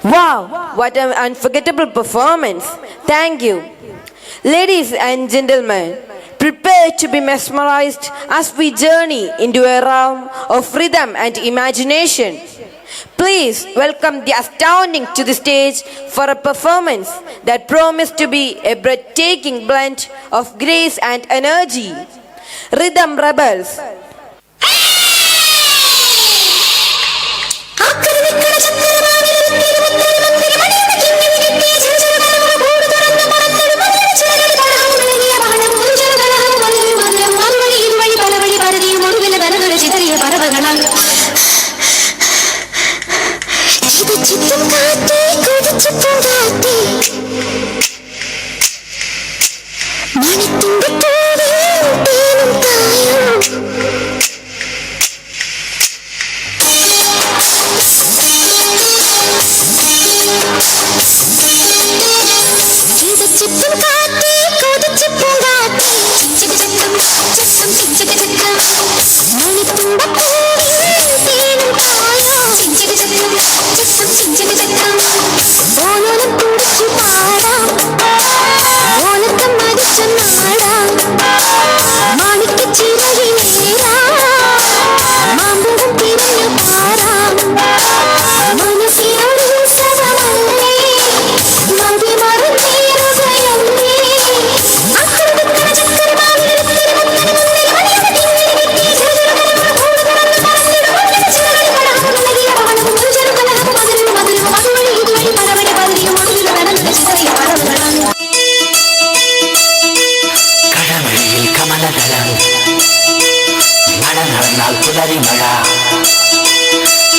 Wow, what an unforgettable performance. Thank you. Ladies and gentlemen, prepare to be mesmerized as we journey into a realm of rhythm and imagination. Please welcome the astounding to the stage for a performance that promised to be a breathtaking blend of grace and energy. Rhythm Rebels.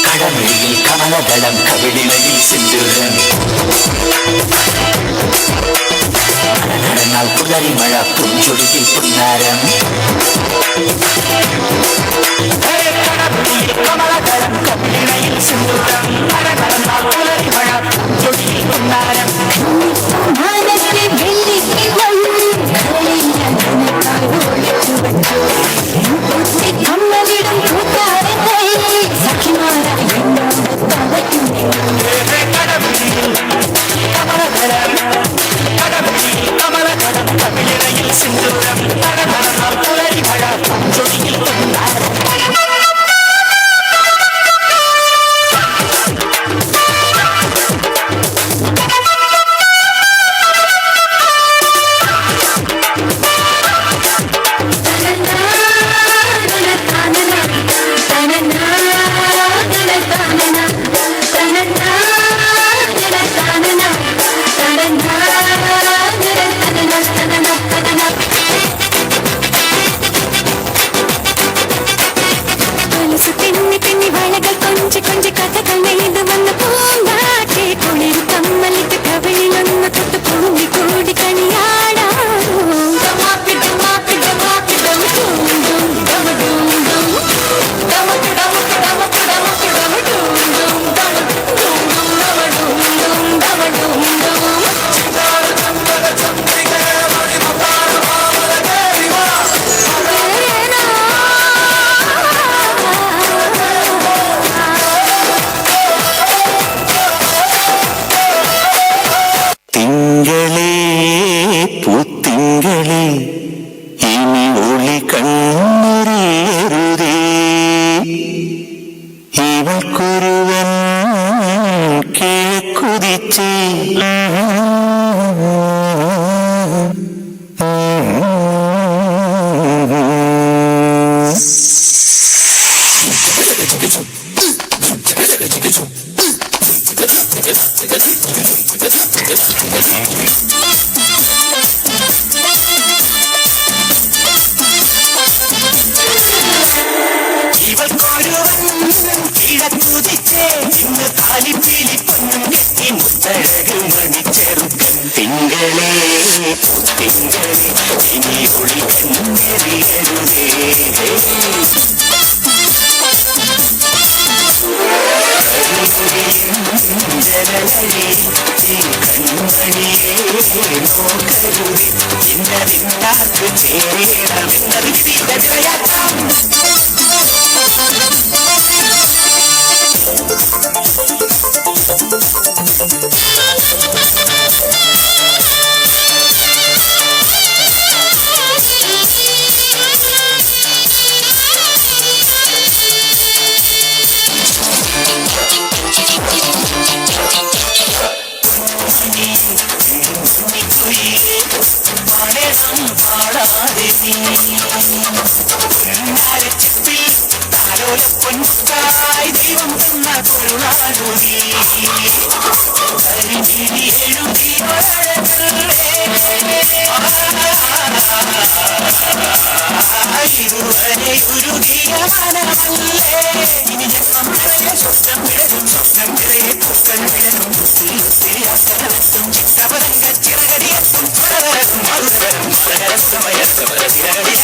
கடமையில் கமலதளம் கவிழிலையில் சிந்துரன் நடனால் புலரி மழை புஞ்சொடியில் புன்னாரம் கடமையில் கமலதளம் கவிழிலையில் சிந்துரன் நடனால் புலரி மழை புஞ்சொடியில் புன்னாரம் പൊന്നാരച്ചിപ്പിൽ താലോല പൊൻകായ് ദൈവം തന്ന പൊരുളാടുതി കരിമിഴി എഴുതിയൊരഴകല്ലേ ഇതുവരെ ഉരുകിയ മനമല്ലേ ഇനി ജന്മം നിറയെ സ്വപ്നം വിടരും സ്വപ്നം നിറയെ പൂക്കൾ വിടരും ഒത്തിരി ഒത്തിരി അക്കരത്തും ചിട്ടപരങ്ക ചിറകടിയെത്തും മധുരം മധുരം സമയ സമര ചിറകടി